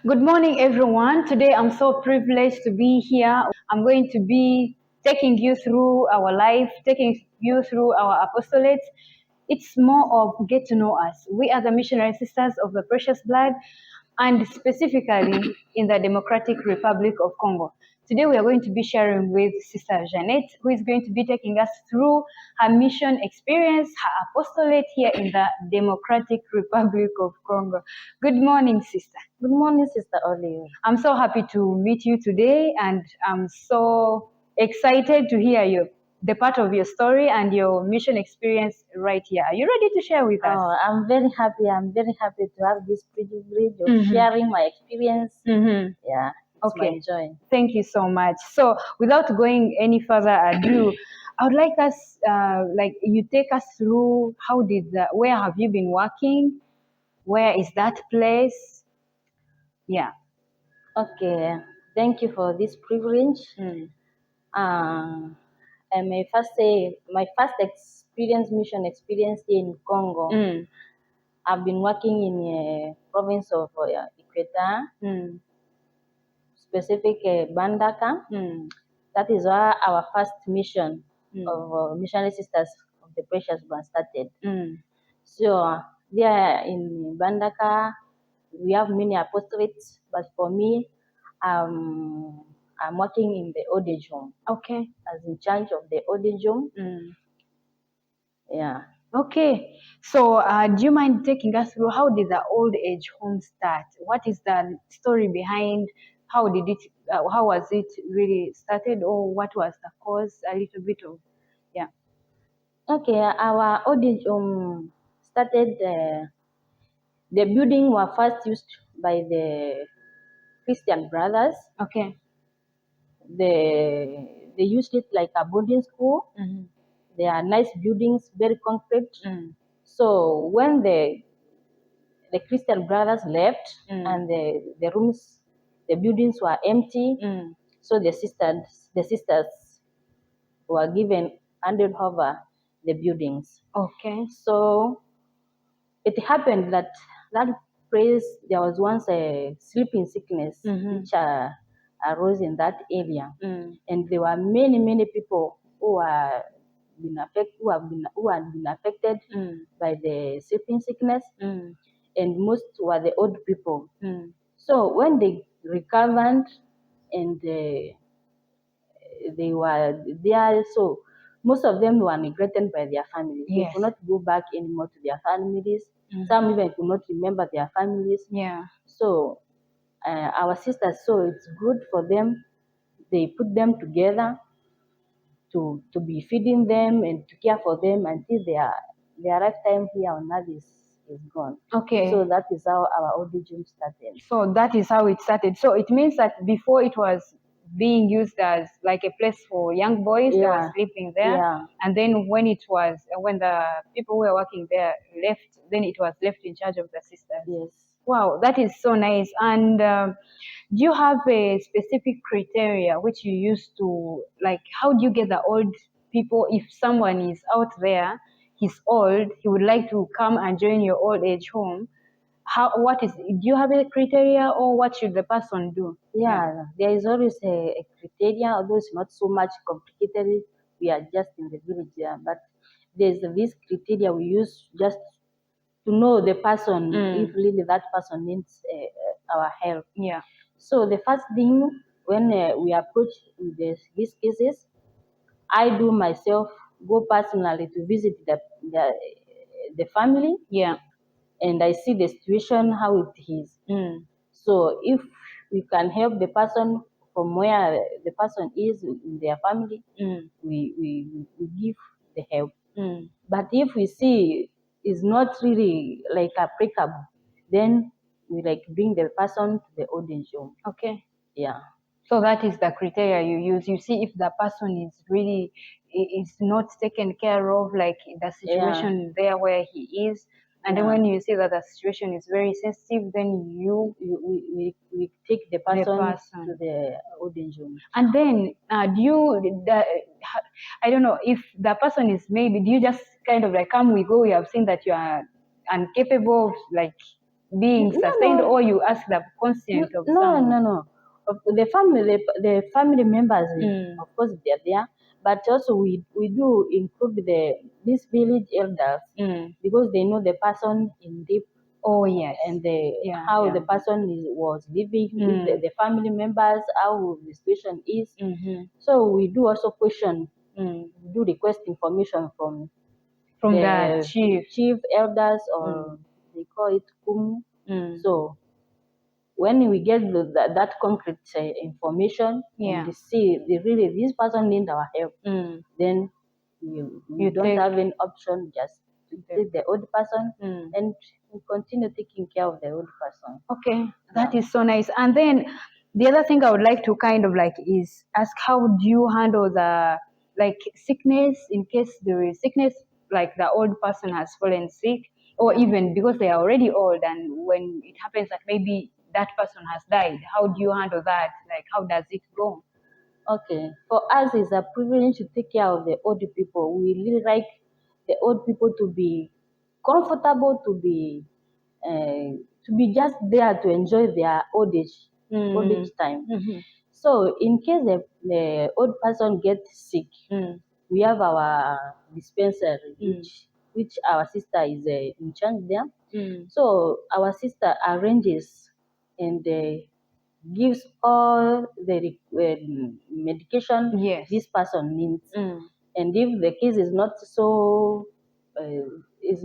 Good morning, everyone. Today I'm so privileged to be here. I'm going to be taking you through our life, taking you through our apostolates. It's more of get to know us. We are the missionary sisters of the precious blood, and specifically in the Democratic Republic of Congo. Today we are going to be sharing with Sister Jeanette, who is going to be taking us through her mission experience, her apostolate here in the Democratic Republic of Congo. Good morning, Sister. Good morning, Sister Olive. I'm so happy to meet you today, and I'm so excited to hear the part of your story and your mission experience right here. Are you ready to share with us? Oh, I'm very happy. I'm very happy to have this privilege of Mhm. sharing my experience. Mm-hmm. Yeah, it's Okay. my joy. Thank you so much. So, without going any further ado, I would like us, like you take us through where have you been working? Where is that place? Yeah. Okay, thank you for this privilege. Mm. I may first say my first mission experience here in Congo. Mm. I've been working in a province of Equator, Mm. specific Bandaka. Mm. That is where our first mission Mm. of missionary sisters of the precious blood started. Mm. So there in Bandaka, we have many apostolates, but for me, I'm working in the old age home Okay. as in charge of the old age home. Mm. Yeah. Okay. So, do you mind taking us through how did the old age home start? What is the story behind? How did it? How was it really started, or what was the cause? A little bit of, yeah. Okay, our old age home started. The building was first used by the Christian brothers. Okay. They used it like a boarding school. Mm-hmm. They are nice buildings, very concrete. Mm. So when the Christian brothers left and the rooms, the buildings were empty, Mm. so the sisters were given handed over the buildings. Okay. So it happened that that place there was once a sleeping sickness which arose in that area, and there were many people who are been affected who had been affected by the sleeping sickness, and most were the old people. So when they recovered and they were there, so most of them were neglected by their families. They Yes. could not go back anymore to their families. Some even could not remember their families. Yeah. So our sisters saw it's good for them. They put them together to be feeding them and to care for them until their lifetime here on earth is gone. Okay. So that is how our old age home started. So that is how it started. So it means that before it was being used as like a place for young boys, they were Yeah. sleeping there. Yeah. And then when the people who were working there left, then it was left in charge of the sisters. Yes. Wow, that is so nice. And do you have a specific criteria which you use to, like, how do you get the old people? If someone is out there, he's old, he would like to come and join your old age home. Do you have a criteria, or what should the person do? Yeah, there is always a criteria, although it's not so much complicated. We are just in the village there, but there's this criteria we use just to know the person if really that person needs our help. Yeah. So the first thing when we approach these cases, I do myself go personally to visit the family. Yeah. And I see the situation how it is. So if we can help the person from where the person is in their family, we give the help. But if we see it's not really like applicable, then we like bring the person to the old age home. Okay. Yeah. So that is the criteria you use. You see if the person is not taken care of, like the situation there where he is. And then when you see that the situation is very sensitive, then we take the person to the old age home. And then I don't know if the person is, maybe do you just kind of like come, we go, we have seen that you are incapable of like being No, sustained, no, or you ask the consent of no, someone? no, no. The family members, of course, they are there, but also we do include these village elders because they know the person in deep Oh yes. and Yeah, how yeah. the person was living with the family members, how the situation is. So we do also question, we do request information from From the the chief. chief elders, or they call it kum. So when we get that concrete information and Yeah. they see really this person needs our help, then we You don't take have any option just to the take the old person and we continue taking care of the old person. Okay, that Yeah. is so nice. And then the other thing I would like to kind of like is ask, how do you handle the like sickness in case there is sickness, like the old person has fallen sick, or even because they are already old, and when it happens that maybe that person has died, how do you handle that? Like, how does it go? Okay, for us it's a privilege to take care of the old people. We really like the old people to be comfortable, to be just there to enjoy their old age time. So in case the old person gets sick, we have our dispensary, which our sister is in charge there. So our sister arranges and gives all the medication Yes. this person needs. And if the case is not so, is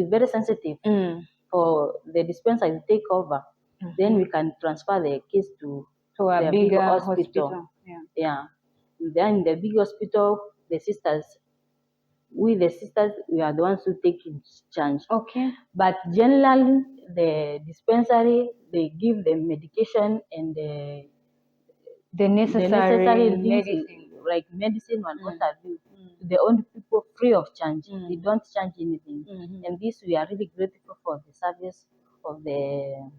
very sensitive for the dispenser to take over, then we can transfer the case To a the big bigger hospital. hospital. Yeah. Yeah. Then the big hospital, the sisters, we are the ones who take in charge. Okay. But generally, the dispensary, they give the medication and The the necessary necessary things medicine. like medicine and what have you to the own people free of charge. They don't charge anything. And this we are really grateful for the service of the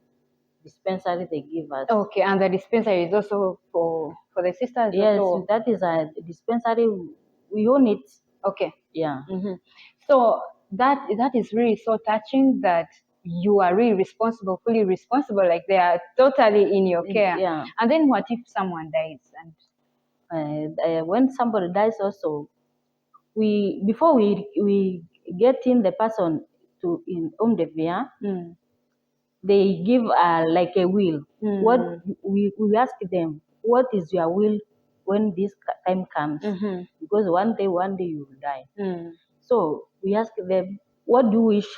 dispensary they give us. Okay, and the dispensary is also for the sisters Yes, also. that is a dispensary. We own it. Okay. Yeah. So that is really so touching that you are really responsible, fully responsible, like they are totally in your care. Yeah. And then what if someone dies? And When somebody dies, also we before we get in the person to in home the via, they give like a will. What we ask them, what is your will when this time comes? Because one day you will die. So we ask them, what do you wish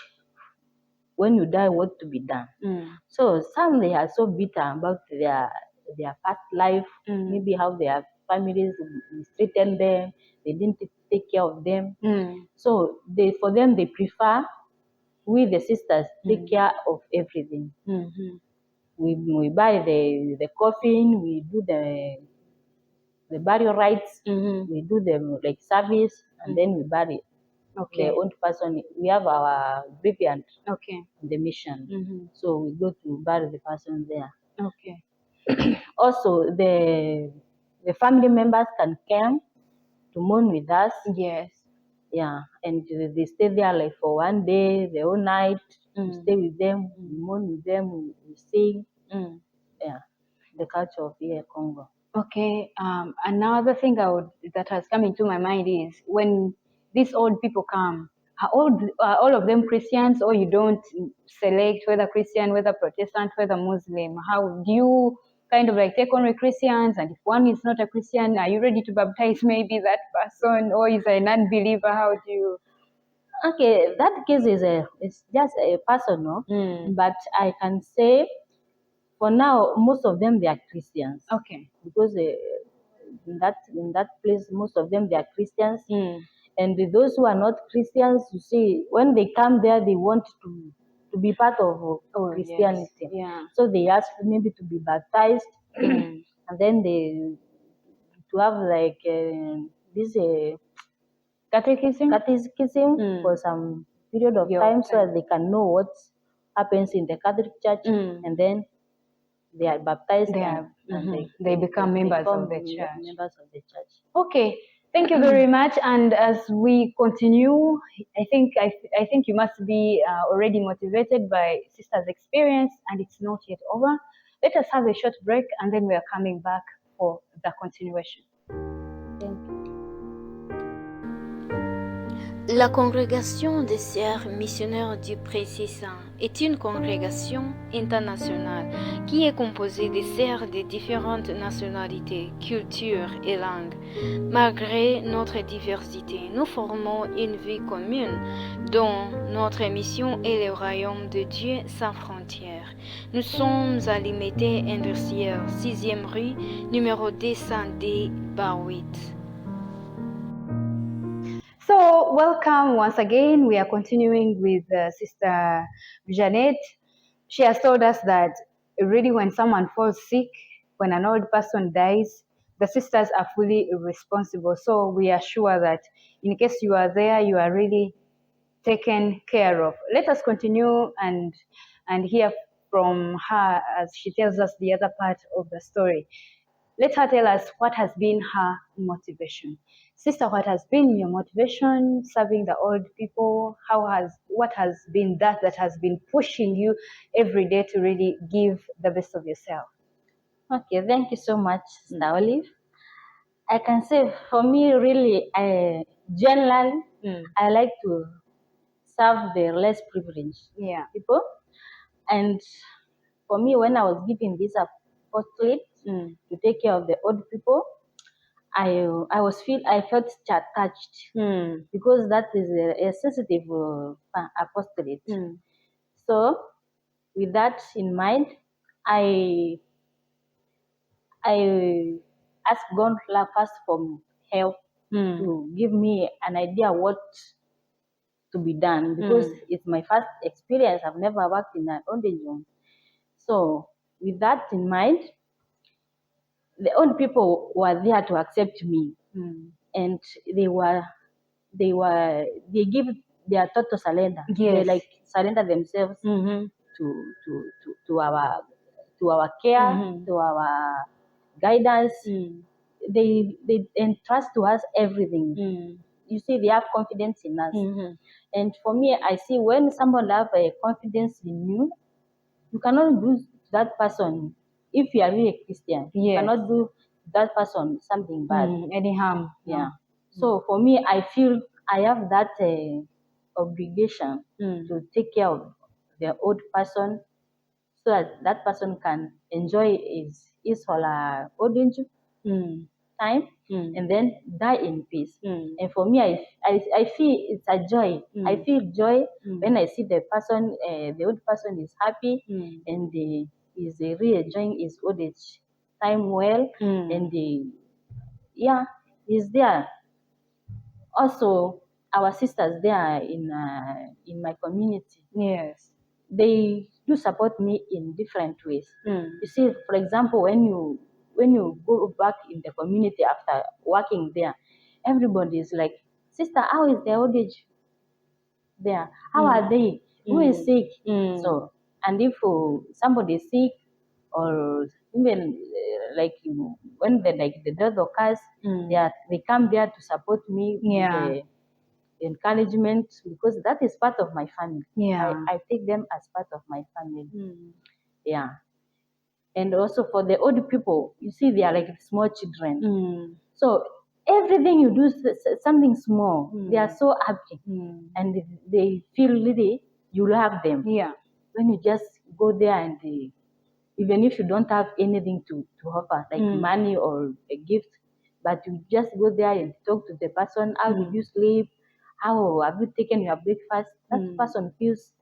when you die? What to be done? So some they are so bitter about their past life, maybe how their families mistreated them, they didn't take care of them. So for them they prefer we the sisters take care of everything. We buy the coffin, we do the burial rites, we do the like service, and then we bury the Okay. old person. We have our graveyard Okay. in the mission, so we go to bury the person there. Okay. Also, the family members can come to mourn with us. Yes. Yeah, and they stay there like for one day, the whole night. We stay with them, we mourn with them, we sing. Yeah, the culture of here Congo. Okay. Another thing that has come into my mind is when these old people come, are all of them Christians, or you don't select whether Christian, whether Protestant, whether Muslim? How do you kind of like take on with Christians? And if one is not a Christian, are you ready to baptize maybe that person, or is a non-believer? How do you? Okay, that case it's just a personal, but I can say for now most of them they are Christians. Okay. Because in that place most of them they are Christians, and those who are not Christians, you see, when they come there they want to be part of Oh Christianity. yes. Yeah. So they ask maybe to be baptized, and then they to have like this Catechism. catechism for some period of Your time so time. that they can know what happens in the Catholic Church, and then they are baptized They and, are. and They become they members become of the church. members of the church. Okay. Thank you very much. And as we continue, I think you must be already motivated by sister's experience, and it's not yet over. Let us have a short break, and then we are coming back for the continuation. Thank you. La congrégation des sœurs missionnaires du Précis-Saint est une congrégation internationale qui est composée de sœurs de différentes nationalités, cultures et langues. Malgré notre diversité, nous formons une vie commune dont notre mission est le royaume de Dieu sans frontières. Nous sommes à l'unité industrielle 6e rue, numéro 210 /8. So, welcome once again. We are continuing with Sister Janet. She has told us that really, when someone falls sick, when an old person dies, the sisters are fully responsible. So, we are sure that in case you are there, you are really taken care of. Let us continue and hear from her as she tells us the other part of the story. Let her tell us what has been her motivation. Sister, what has been your motivation serving the old people? What has been that has been pushing you every day to really give the best of yourself? Okay, thank you so much, Sister Olive. I can say for me, really, generally, I like to serve the less privileged Yeah. people. And for me, when I was given this apostolate to take care of the old people, I felt touched because that is a sensitive apostolate. So with that in mind, I asked God first for help to give me an idea what to be done because it's my first experience. I've never worked in an old age home. So with that in mind, the old people were there to accept me, and they give their total surrender. They Yes. surrender themselves to our care, to our guidance. They entrust to us everything. You see, they have confidence in us. And for me, I see when someone have a confidence in you, you cannot do that person if you are really a Christian. You Yes. cannot do that person something bad. Any harm? Yeah. So for me, I feel I have that obligation to take care of the old person so that that person can enjoy his or her old age time and then die in peace. And for me, I feel it's a joy. I feel joy when I see the person, the old person is happy and is really enjoying his old age time well, and yeah, is there. Also, our sisters there in my community, Yes. they do support me in different ways. You see, for example, when you go back in the community after working there, everybody is like, "Sister, how is the old age there? How are they? Who is sick?" So, and if somebody is sick, or even when the death occurs, they come there to support me with Yeah. the encouragement because that is part of my family. Yeah. I take them as part of my family. Yeah. And also for the old people, you see, they are like small children. So everything you do, something small, they are so happy and they feel really you love them. Yeah. When you just go there and even if you don't have anything to offer, like money or a gift, but you just go there and talk to the person, how did you sleep? How have you taken your breakfast? That person feels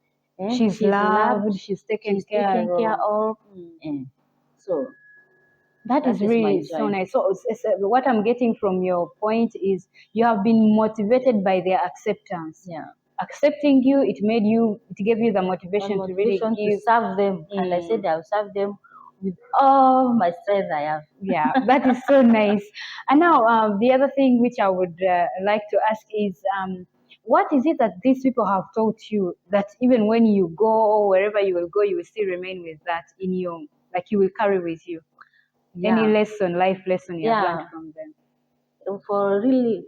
She's loved, she's taken care of. And so that is that is my really so joy. nice. So, what I'm getting from your point is you have been motivated by their acceptance. Yeah. Accepting you, it gave you the motivation to really Motivation to give. serve them. And I said I'll serve them with all my strength I have. Yeah, that is so nice. And now, the other thing which I would like to ask is, what is it that these people have taught you that even when you go or wherever you will go, you will still remain with that in you, like you will carry with you? Any Yeah. life lesson you have learned from them? for really,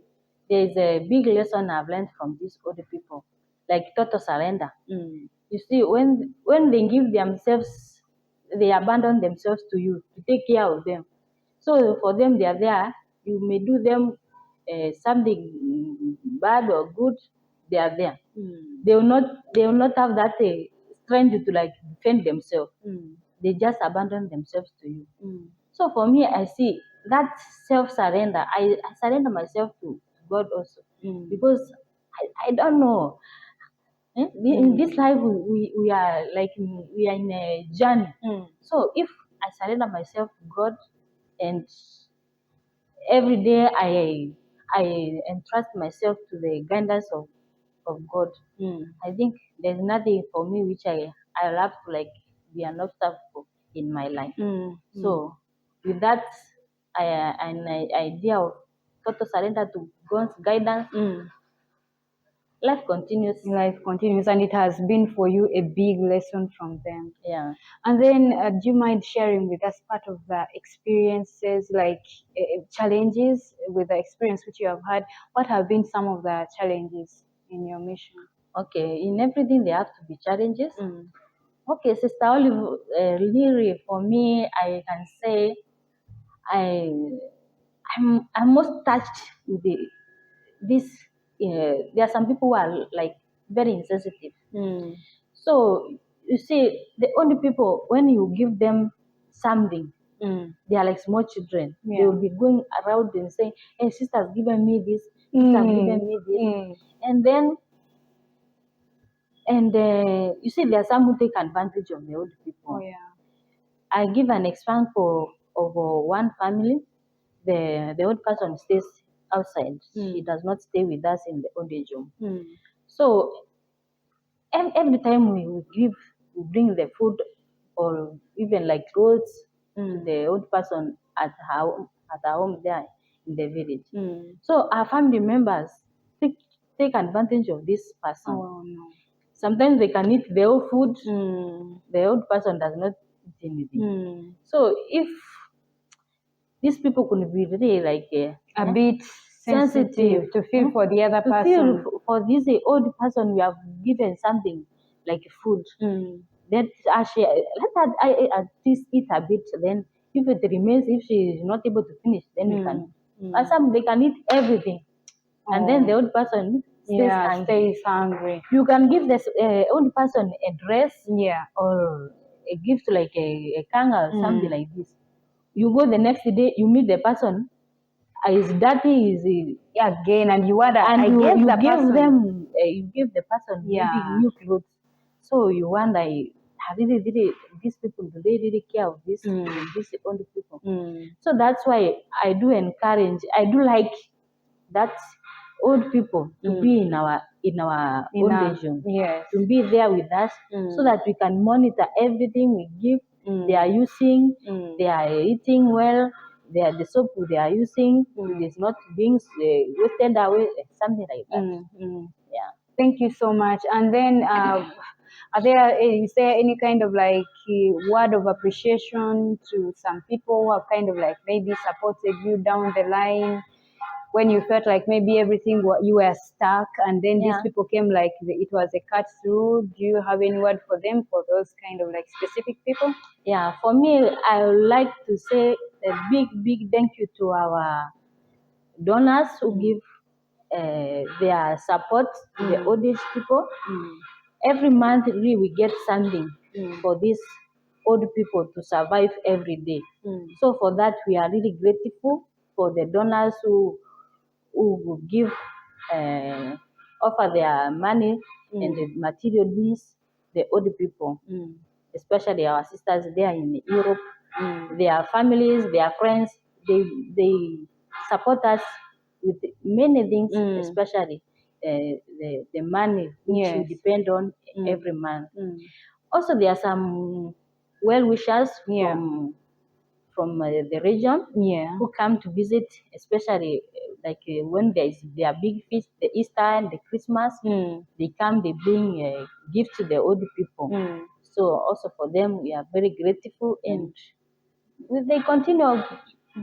there's a big lesson I've learned from these older people, like total surrender. You see, when they give themselves, they abandon themselves to you to take care of them. So for them, they are there. You may do them something bad or good, they are there. They will not have that strength to like defend themselves. They just abandon themselves to you. So for me, I see that self surrender. I surrender myself to God also because I don't know. In this life, we are like we are in a journey. So if I surrender myself to God and every day I entrust myself to the guidance of God. I think there's nothing for me which I have to like be an obstacle in my life. So with that an idea of total surrender to God's guidance, life continues. Life continues, and it has been for you a big lesson from them. Yeah. And then, do you mind sharing with us part of the experiences, like challenges with the experience which you have had? What have been some of the challenges in your mission? Okay, in everything there have to be challenges. Okay, Sister Olive, really for me, I can say I I'm most touched with this. There are some people who are like very insensitive. So you see, the only people when you give them something, they are like small children. They will be going around and saying, "Hey, sister's given me this, sister's given me this," and then you see, there are some who take advantage of the old people. Oh yeah. I give an example of one family. The old person stays outside. She does not stay with us in the old age home. So every time we bring the food or even like clothes to the old person at her home there in the village. So our family members take advantage of this person. Oh no. Sometimes they can eat the whole food. The old person does not eat anything. So if these people could be really like A bit sensitive to feel for the other to person. feel for this old person we have given something like food. Let actually let her at least eat a bit. Then if it remains, if she is not able to finish, then we can. But some they can eat everything, and then the old person stays hungry. Stays hungry. You can give this old person a dress, Yeah. or a gift like a kanga or something like this. You go the next day, you meet the person, is dirty, is Again, and you wonder, and I you, guess you the give person. them you give the person maybe Yeah. new clothes. So you wonder, really these people, do they really care of these old people? So that's why I do encourage, I do like that old people to be in our old age home, Yes. to be there with us, so that we can monitor everything we give. They are using, they are eating well, the soap they are using, it is not being wasted away, something like that. Yeah. Thank you so much. And then, is there any kind of like word of appreciation to some people who have kind of like maybe supported you down the line when you felt like maybe everything you were stuck, and then these Yeah. people came like it was a cut through? Do you have any word for them, for those kind of like specific people? Yeah, for me, I would like to say a big thank you to our donors who give their support to the old age people. Every month, really, we get something for these old people to survive every day. So for that, we are really grateful for the donors who will give, offer their money and the material needs the old people, especially our sisters there in Europe. Their families, their friends, they support us with many things, especially the money which we depend on every month. Also, there are some well wishers from the region who come to visit, especially like when there is their big feast, the Easter and the Christmas. They come, they bring a gift to the old people. So also for them, we are very grateful, and they continue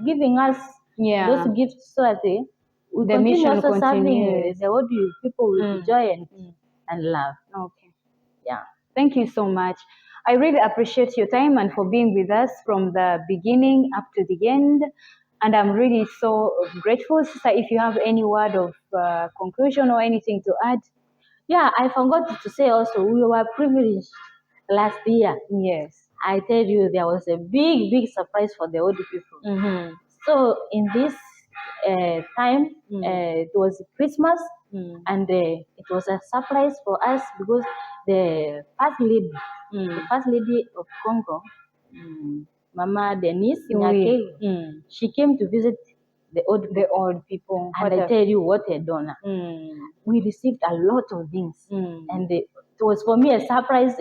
giving us Yeah. those gifts so that we The continue mission also serving continues. the world people with joy and love. Okay. Yeah. Thank you so much. I really appreciate your time and for being with us from the beginning up to the end. And I'm really so grateful. Sister, if you have any word of conclusion or anything to add. Yeah, I forgot to say also, we were privileged last year. Yes. I tell you, there was a big surprise for the old people. So in this time, it was Christmas, and it was a surprise for us because the first lady of Congo, Mama Denise Oui. Nyake, she came to visit the old people. and I tell you what a donor. We received a lot of things, and it was for me a surprise.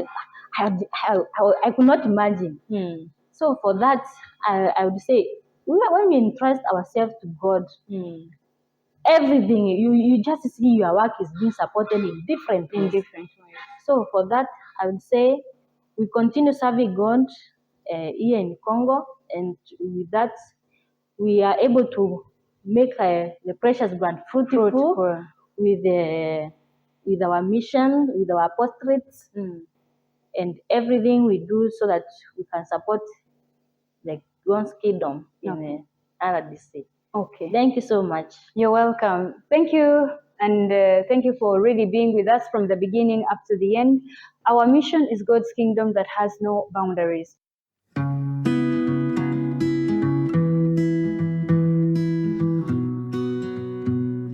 I could not imagine. So for that, I would say when we entrust ourselves to God, everything you just see your work is being supported in different ways. So for that, I would say we continue serving God here in Congo, and with that, we are able to make the precious brand fruitful with our mission, with our portraits, and everything we do so that we can support the God's kingdom in RDC. Okay. Thank you so much. You're welcome. Thank you. And thank you for really being with us from the beginning up to the end. Our mission is God's kingdom that has no boundaries.